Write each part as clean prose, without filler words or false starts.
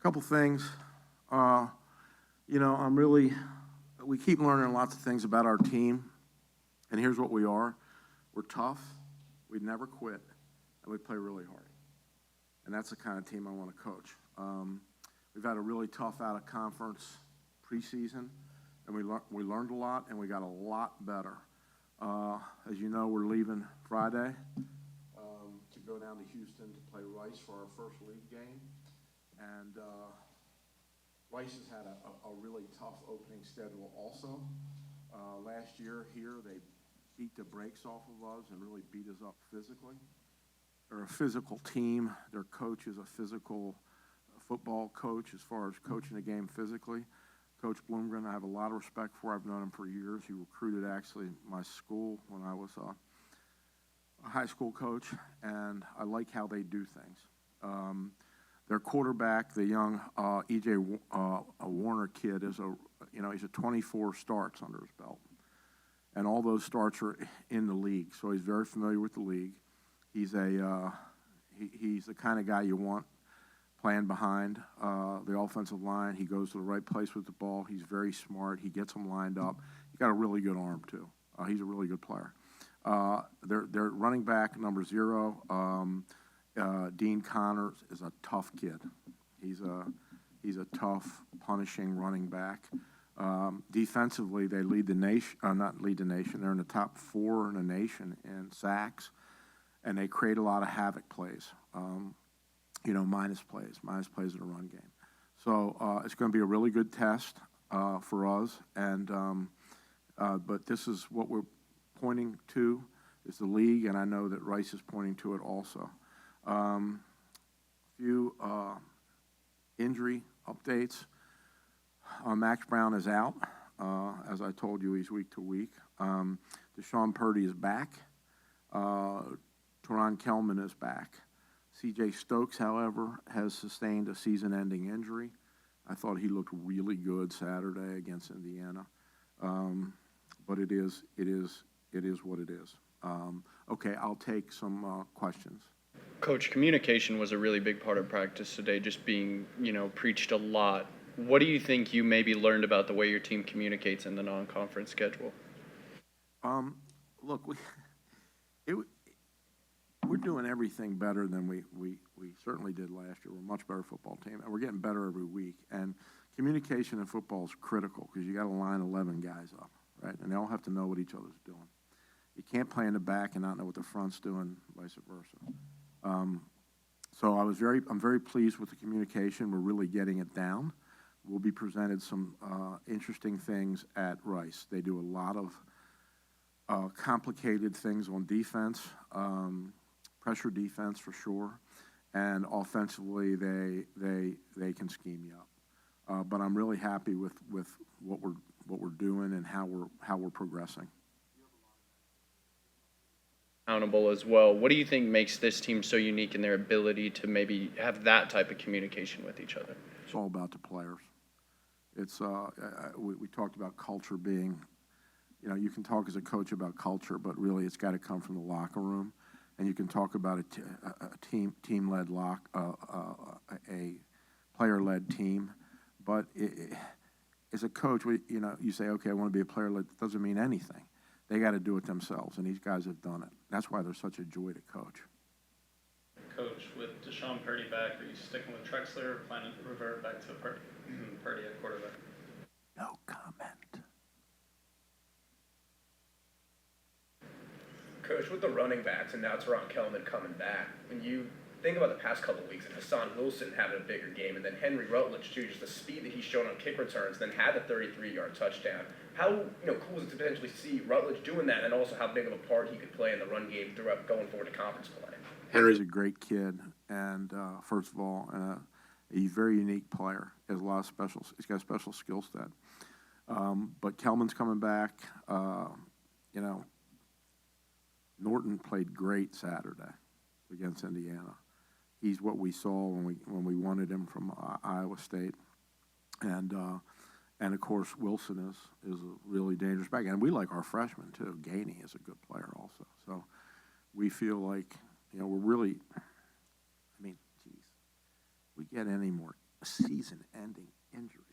Couple things. We keep learning lots of things about our team, and here's what we are. We're tough, we never quit, and we play really hard. And that's the kind of team I want to coach. We've had a really tough out-of-conference preseason, and we learned a lot, and we got a lot better. As you know, we're leaving Friday to go down to Houston to play Rice for our first league game. And Rice has had a really tough opening schedule also. Last year here, they beat the brakes off of us and really beat us up physically. They're a physical team. Their coach is a physical football coach as far as coaching the game physically. Coach Bloomgren, I have a lot of respect for. I've known him for years. He recruited actually my school when I was a high school coach, and I like how they do things. Their quarterback, the young E.J. Warner kid, he's a 24 starts under his belt, and all those starts are in the league, so he's very familiar with the league. He's he's the kind of guy you want playing behind the offensive line. He goes to the right place with the ball. He's very smart. He gets them lined up. He's got a really good arm too. He's a really good player. Their running back, number 0, Dean Connors, is a tough kid. He's a tough, punishing running back. Defensively, they lead the nation. Not lead the nation. They're in the top 4 in the nation in sacks, and they create a lot of havoc plays. Minus plays in the run game. So it's going to be a really good test for us. And but this is what we're pointing to is the league, and I know that Rice is pointing to it also. A few injury updates. Max Brown is out. As I told you, he's week to week. Deshaun Purdy is back. Teron Kelman is back. C.J. Stokes, however, has sustained a season-ending injury. I thought he looked really good Saturday against Indiana. But it is what it is. Okay, I'll take some questions. Coach, communication was a really big part of practice today, just being, preached a lot. What do you think you maybe learned about the way your team communicates in the non-conference schedule? Look, we're doing everything better than we certainly did last year. We're a much better football team, and we're getting better every week. And communication in football is critical because you got to line 11 guys up, right? And they all have to know what each other's doing. You can't play in the back and not know what the front's doing, vice versa. So I'm very pleased with the communication. We're really getting it down. We'll be presented some interesting things at Rice. They do a lot of complicated things on defense, pressure defense for sure, and offensively they can scheme you up. But I'm really happy with what we're doing and how we're progressing. Accountable as well. What do you think makes this team so unique in their ability to maybe have that type of communication with each other? It's all about the players. It's we talked about culture being, you can talk as a coach about culture, but really it's got to come from the locker room, and you can talk about a team-led a player-led team, but as a coach, you say, okay, I want to be a player-led. That doesn't mean anything. They got to do it themselves, and these guys have done it. That's why they're such a joy to coach. Coach, with Deshaun Purdy back, are you sticking with Trexler or planning to revert back to Purdy at quarterback? No comment. Coach, with the running backs and now Teron Kelman coming back, when you think about the past couple of weeks and Hassan Wilson having a bigger game, and then Henry Rutledge too, just the speed that he's shown on kick returns, then had the 33-yard touchdown. How cool is it to potentially see Rutledge doing that, and also how big of a part he could play in the run game throughout going forward to conference play? Henry's a great kid, and first of all, he's a very unique player. He has a lot of he's got a special skill set. But Kelman's coming back. Norton played great Saturday against Indiana. He's what we saw when we wanted him from Iowa State, and of course Wilson is a really dangerous back, and we like our freshman too. Gainey is a good player also. So we feel like we're really. We get any more season-ending injuries,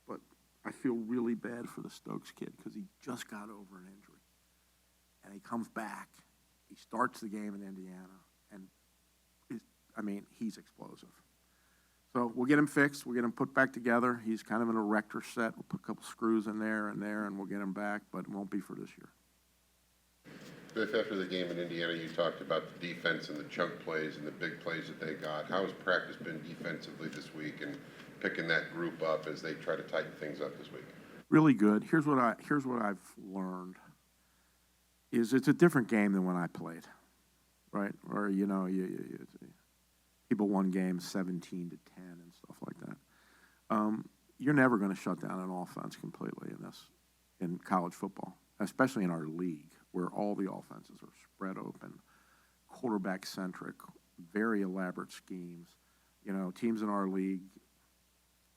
But I feel really bad for the Stokes kid because he just got over an injury. And he comes back. He starts the game in Indiana. And, he's explosive. So we'll get him fixed. We'll get him put back together. He's kind of an erector set. We'll put a couple screws in there, and we'll get him back. But it won't be for this year. Biff, after the game in Indiana, you talked about the defense and the chunk plays and the big plays that they got. How has practice been defensively this week and picking that group up as they try to tighten things up this week? Really good. Here's what I've learned is it's a different game than when I played, right? Or people won games 17-10 and stuff like that. You're never going to shut down an offense completely in college football, especially in our league where all the offenses are spread open, quarterback-centric, very elaborate schemes. Teams in our league,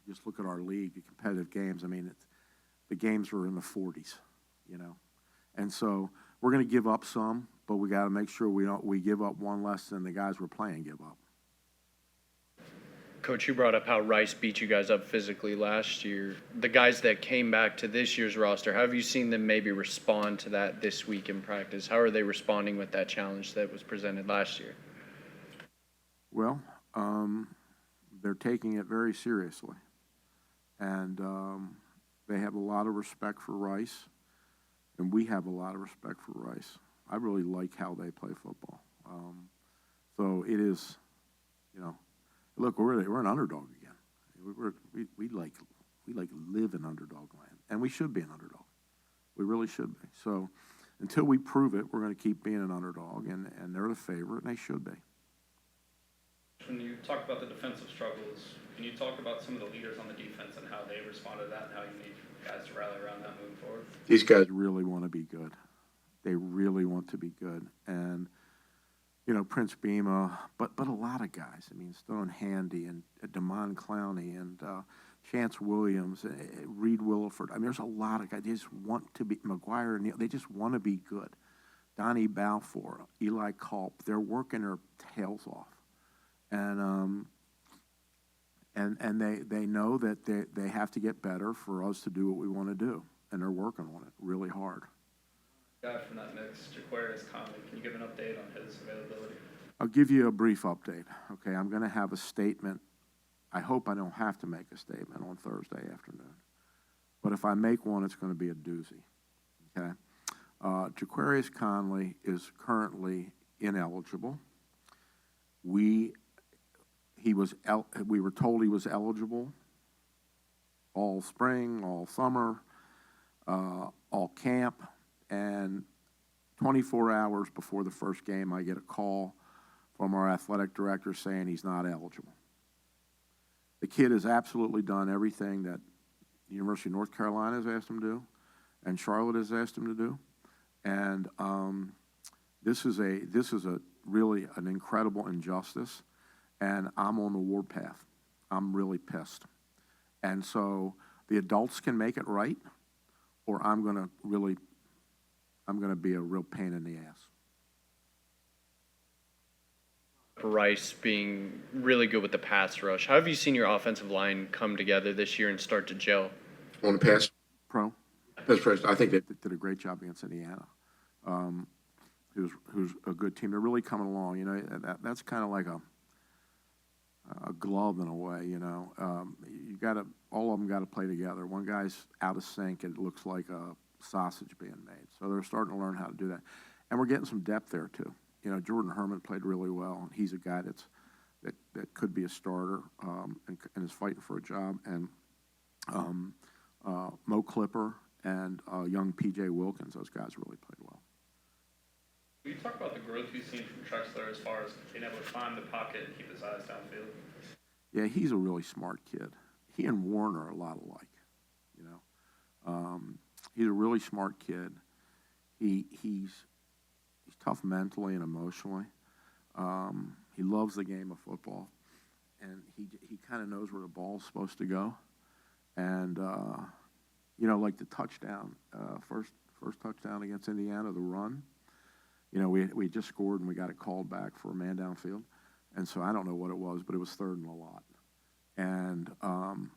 just look at our league, the competitive games. The games are in the 40s, And so we're going to give up some, but we got to make sure we give up one less than the guys we're playing give up. Coach, you brought up how Rice beat you guys up physically last year. The guys that came back to this year's roster, how have you seen them maybe respond to that this week in practice? How are they responding with that challenge that was presented last year? Well, they're taking it very seriously. And they have a lot of respect for Rice, and we have a lot of respect for Rice. I really like how they play football. So it is, look, we're an underdog again. We live in underdog land, and we should be an underdog. We really should be. So until we prove it, we're going to keep being an underdog, and they're the favorite, and they should be. When you talk about the defensive struggles, can you talk about some of the leaders on the defense and how they responded to that and how you need guys to rally around that moving forward? These guys really want to be good. They really want to be good. And, Prince Beema, but a lot of guys. Stone Handy and Damon Clowney and Chance Williams, Reed Williford. There's a lot of guys. They just want to be, McGuire and Neal, they just want to be good. Donnie Balfour, Eli Culp, they're working their tails off. And they know that they have to get better for us to do what we want to do, and they're working on it really hard. Guy from that mix, Jaquarius Conley, can you give an update on his availability? I'll give you a brief update. Okay, I'm going to have a statement. I hope I don't have to make a statement on Thursday afternoon, but if I make one, it's going to be a doozy. Okay, Jaquarius Conley is currently ineligible. We were told he was eligible all spring, all summer, all camp, and 24 hours before the first game, I get a call from our athletic director saying he's not eligible. The kid has absolutely done everything that the University of North Carolina has asked him to do, and Charlotte has asked him to do, and this is a really an incredible injustice. And I'm on the warpath. I'm really pissed. And so the adults can make it right, or I'm going to be a real pain in the ass. Rice being really good with the pass rush. How have you seen your offensive line come together this year and start to gel? On the pass pro? I think they did a great job against Indiana. Who's a good team. They're really coming along. That's kind of like a glove in a way, you got to, all of them got to play together. One guy's out of sync, and it looks like a sausage being made. So they're starting to learn how to do that. And we're getting some depth there too. Jordan Herman played really well, and he's a guy that could be a starter and is fighting for a job. And Mo Clipper and young P.J. Wilkins, those guys really played well. Can you talk about the growth you've seen from Trexler as far as being able to climb the pocket and keep his eyes downfield? Yeah, he's a really smart kid. He and Warren are a lot alike, He's a really smart kid. He's tough mentally and emotionally. He loves the game of football, and he kind of knows where the ball's supposed to go. And like the touchdown, first touchdown against Indiana, the run. We just scored and we got it called back for a man downfield. And so I don't know what it was, but it was third and a lot. And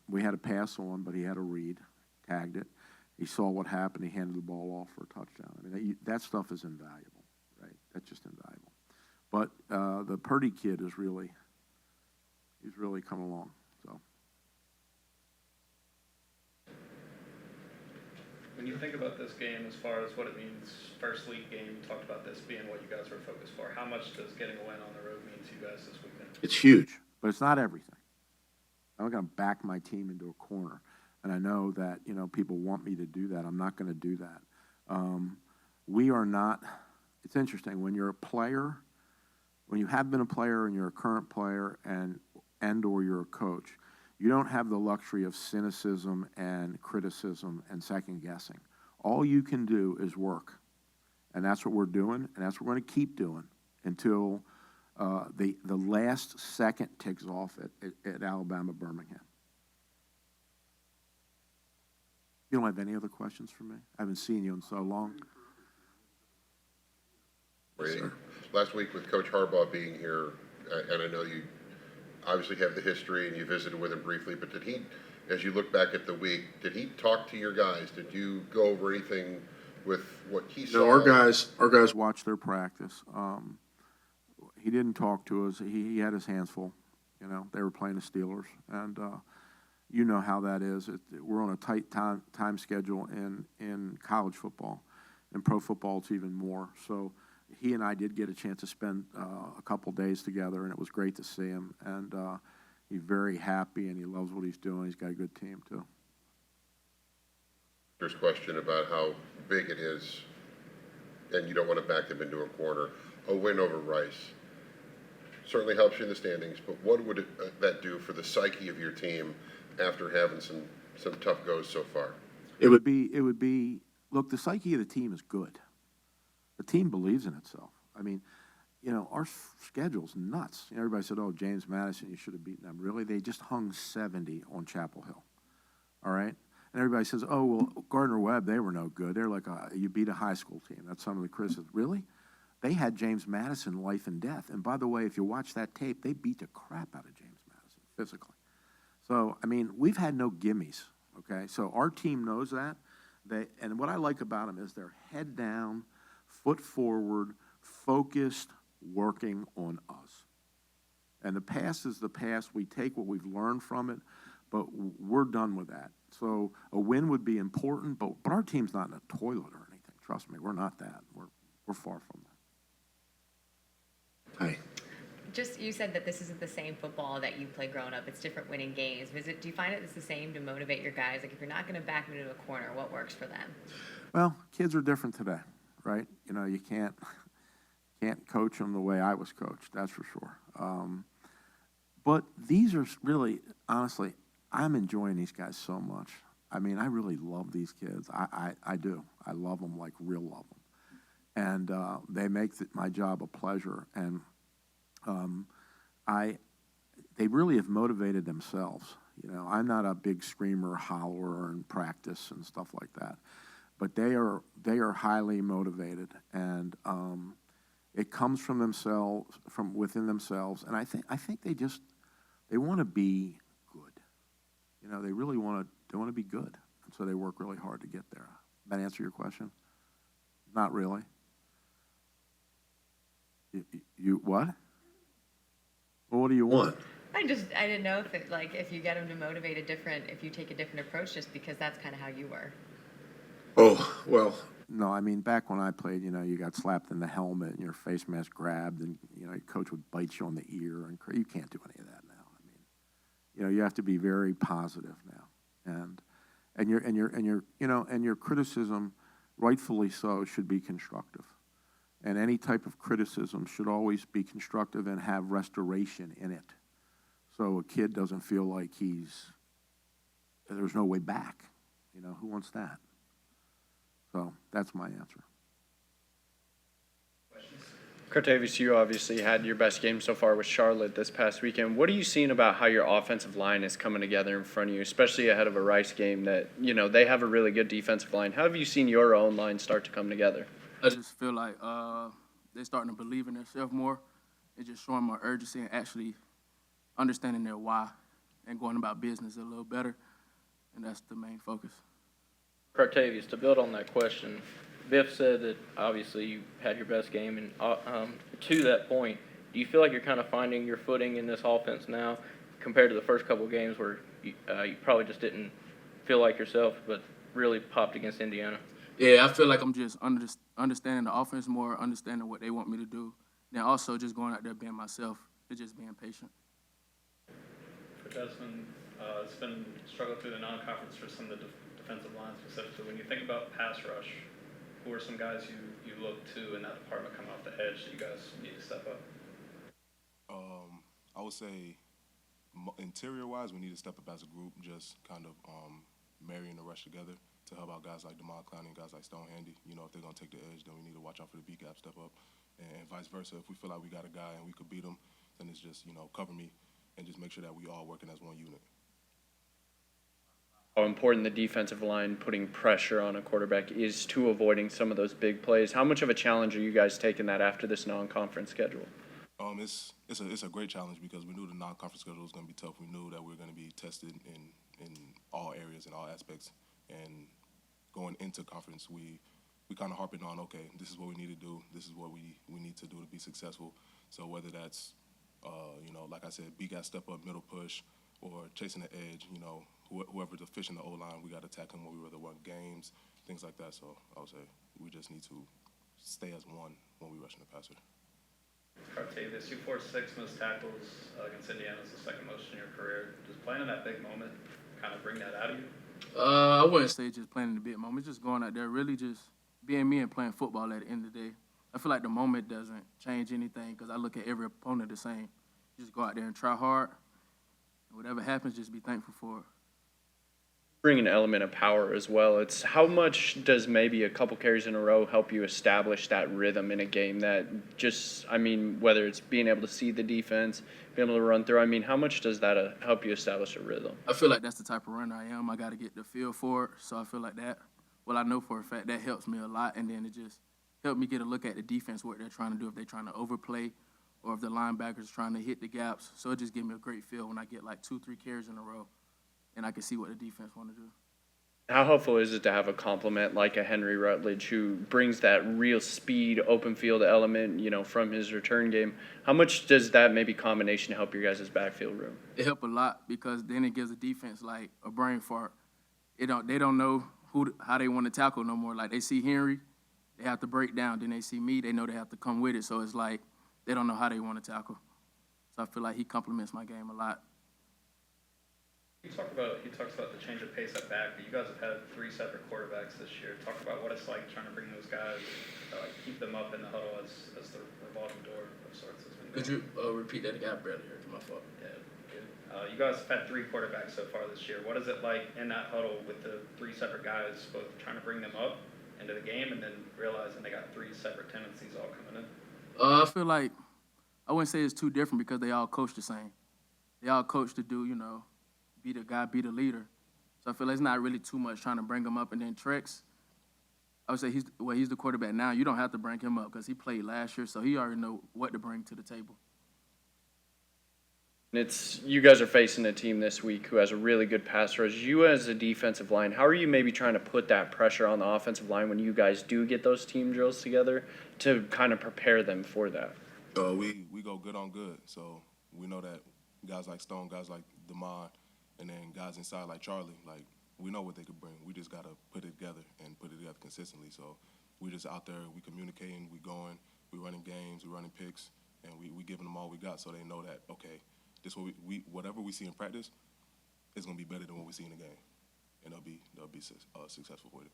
we had a pass on, but he had a read, tagged it. He saw what happened. He handed the ball off for a touchdown. I mean, that stuff is invaluable, right? That's just invaluable. But the Purdy kid is really, he's really come along. So When you think about this game as far as what it means, first league game, you talked about this being what you guys were focused for. How much does getting a win on the road mean to you guys this weekend? it's huge, but it's not everything. I'm not going to back my team into a corner. And I know that, people want me to do that. I'm not going to do that. We are not, it's interesting, when you're a player, when you have been a player and you're a current player and or you're a coach, you don't have the luxury of cynicism and criticism and second guessing. All you can do is work. And that's what we're doing, and that's what we're going to keep doing until the last second ticks off at Alabama Birmingham. You don't have any other questions for me? I haven't seen you in so long. Brady, last week with Coach Harbaugh being here, and I know you obviously have the history and you visited with him briefly, but did he, as you look back at the week, did he talk to your guys? Did you go over anything with what he saw? No, our guys watched their practice. He didn't talk to us. He had his hands full. They were playing the Steelers, and you know how that is. We're on a tight time schedule in college football. In pro football, it's even more. So he and I did get a chance to spend a couple days together, and it was great to see him. And he's very happy, and he loves what he's doing. He's got a good team, too. There's a question about how big it is, and you don't want to back them into a corner. A win over Rice certainly helps you in the standings, but what would that do for the psyche of your team after having some tough goes so far? It would be. Look, the psyche of the team is good. The team believes in itself. I mean, our schedule's nuts. Everybody said, "Oh, James Madison, you should have beaten them." Really, they just hung 70 on Chapel Hill. All right. And everybody says, "Oh, well, Gardner-Webb, they were no good. They're like you beat a high school team." That's some of the criticism. Really? They had James Madison life and death. And by the way, if you watch that tape, they beat the crap out of James Madison physically. So, I mean, we've had no gimmies, okay? So our team knows that. And what I like about them is they're head down, foot forward, focused, working on us. And the past is the past. We take what we've learned from it, but we're done with that. So a win would be important, but our team's not in a toilet or anything. Trust me, we're not that. We're far from that. Hi. Just, you said that this isn't the same football that you played growing up. It's different winning games. Do you find it's the same to motivate your guys? Like, if you're not going to back them into a corner, what works for them? Well, kids are different today, right? You can't coach them the way I was coached, that's for sure. But these are really, honestly, I'm enjoying these guys so much. I mean, I really love these kids. I do. I love them like real love them. And they make my job a pleasure. And they really have motivated themselves. I'm not a big screamer, hollerer in practice and stuff like that. But they are highly motivated, and it comes from themselves, from within themselves. And I think they want to be good. They really want to be good, and so they work really hard to get there. That answer your question? Not really. You what? Well, what do you want? I didn't know if you get them to motivate if you take a different approach, just because that's kind of how you were. Oh, well. No, I mean, back when I played, you got slapped in the helmet and your face mask grabbed, and, your coach would bite you on the ear, and you can't do any of that now. I mean, you have to be very positive now. And your criticism, rightfully so, should be constructive. And any type of criticism should always be constructive and have restoration in it. So a kid doesn't feel like there's no way back. Who wants that? So that's my answer. Cartavius, you obviously had your best game so far with Charlotte this past weekend. What are you seeing about how your offensive line is coming together in front of you, especially ahead of a Rice game that, they have a really good defensive line? How have you seen your own line start to come together? I just feel like they're starting to believe in themselves more. It's just showing more urgency and actually understanding their why and going about business a little better, and that's the main focus. Cartavius, to build on that question, Biff said that obviously you had your best game, and to that point, do you feel like you're kind of finding your footing in this offense now compared to the first couple of games where you probably just didn't feel like yourself, but really popped against Indiana? Yeah, I feel like I'm just understanding the offense more, understanding what they want me to do, then also just going out there being myself and just being patient. For Desmond, it's been struggled through the non-conference for some of the defensive line specifically. When you think about pass rush, who are some guys you look to in that department coming off the edge that you guys need to step up? I would say interior-wise, we need to step up as a group, just kind of marrying the rush together to help out guys like DeMond Clowney and guys like Stone Handy. You know, if they're going to take the edge, then we need to watch out for the B-gap step up, and vice versa. If we feel like we got a guy and we could beat him, then it's just, cover me and just make sure that we all working as one unit. How important the defensive line putting pressure on a quarterback is to avoiding some of those big plays. How much of a challenge are you guys taking that after this non-conference schedule? It's a great challenge because we knew the non-conference schedule was going to be tough. We knew that we were going to be tested in all areas and all aspects. And going into conference, we kind of harping on, okay, this is what we need to do. This is what we need to do to be successful. So whether that's, like I said, B-gap step up, middle push, or chasing the edge, whoever's the fish in the O-line, we got to attack them when we were the run games, things like that. So I would say we just need to stay as one when we rush in the passer. Cartavius, you forced 6 missed tackles against Indiana. It's the second most in your career. Does playing in that big moment kind of bring that out of you? I wouldn't say just playing in the big moment, just going out there, really just being me and playing football at the end of the day. I feel like the moment doesn't change anything because I look at every opponent the same. Just go out there and try hard. Whatever happens, just be thankful for it. Bring an element of power as well. It's how much does maybe a couple carries in a row help you establish that rhythm in a game that whether it's being able to see the defense, being able to run through, how much does that help you establish a rhythm? I feel like that's the type of runner I am. I got to get the feel for it, so I feel like that. Well, I know for a fact that helps me a lot, and then it just helped me get a look at the defense, what they're trying to do, if they're trying to overplay or if the linebackers trying to hit the gaps. So it just gives me a great feel when I get like 2-3 carries in a row, and I can see what the defense want to do. How helpful is it to have a complement like a Henry Rutledge who brings that real speed, open field element, from his return game? How much does that maybe combination help your guys' backfield room? It helped a lot because then it gives the defense like a brain fart. They don't know how they want to tackle no more. Like they see Henry, they have to break down. Then they see me, they know they have to come with it. So it's like they don't know how they want to tackle. So I feel like he complements my game a lot. He talks about the change of pace at back, but you guys have had 3 separate quarterbacks this year. Talk about what it's like trying to bring those guys, keep them up in the huddle as the revolving door of sorts has been going. Could you repeat that again? I barely heard you. My fault. Yeah, good. You guys have had 3 quarterbacks so far this year. What is it like in that huddle with the 3 separate guys, both trying to bring them up into the game and then realizing they got 3 separate tendencies all coming in? I feel like I wouldn't say it's too different because they all coach the same. They all coach to do, be the guy, be the leader. So I feel like it's not really too much trying to bring him up. And then Trex, I would say he's the quarterback now. You don't have to bring him up because he played last year, so he already know what to bring to the table. You guys are facing a team this week who has a really good pass rush. You as a defensive line, how are you maybe trying to put that pressure on the offensive line when you guys do get those team drills together to kind of prepare them for that? We go good on good, so we know that guys like Stone, guys like DeMond, and then guys inside like Charlie, like we know what they could bring. We just got to put it together and put it together consistently. So we just out there, we communicating, we going, we running games, we running picks, and we giving them all we got so they know that, okay, this what whatever we see in practice is going to be better than what we see in the game, and they'll be successful with it.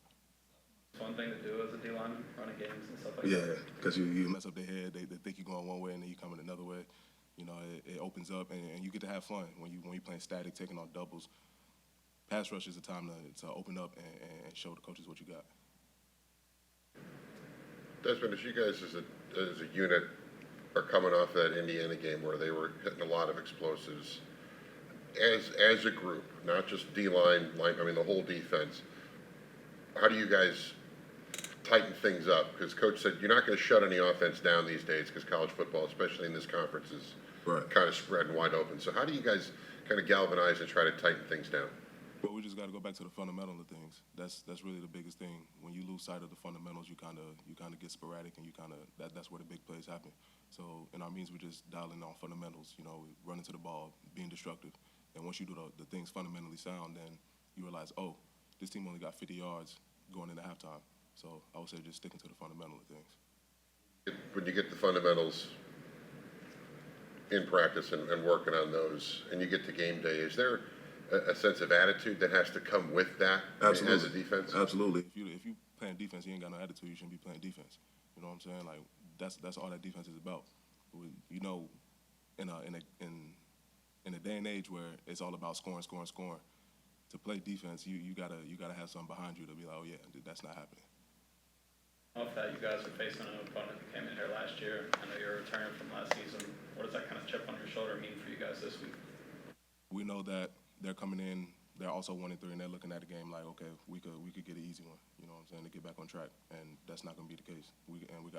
It's one thing to do as a D lineman, running games and stuff like that. Yeah, because you mess up their head, they think you're going one way and then you coming another way. It opens up and you get to have fun when you playing static, taking on doubles. Pass rush is a time to open up and show the coaches what you got. Desmond, as you guys as a unit are coming off that Indiana game where they were hitting a lot of explosives, as a group, not just D-line, the whole defense, how do you guys tighten things up? Because Coach said you're not going to shut any offense down these days because college football, especially in this conference, is kind of spread and wide open. So how do you guys kind of galvanize and try to tighten things down? But we just got to go back to the fundamental of things. That's really the biggest thing. When you lose sight of the fundamentals, you kind of get sporadic, and that's where the big plays happen. So in our means, we're just dialing on fundamentals. You know, running to the ball, being destructive, and once you do the things fundamentally sound, then you realize, oh, this team only got 50 yards going into halftime. So I would say just sticking to the fundamental of things. When you get the fundamentals in practice and working on those, and you get to game day, is there a sense of attitude that has to come with that as a defense? Absolutely. If you playing defense, you ain't got no attitude. You shouldn't be playing defense. You know what I'm saying? Like that's all that defense is about. You know, in a day and age where it's all about scoring, to play defense, you gotta have something behind you to be like, oh yeah, that's not happening. Off that, you guys are facing an opponent that came in here last year. I know you're returning from last season. What does that kind of chip on your shoulder mean for you guys this week? We know that they're coming in. They're also 1-3, and they're looking at the game like, okay, we could get an easy one. You know what I'm saying? To get back on track, and that's not going to be the case. We're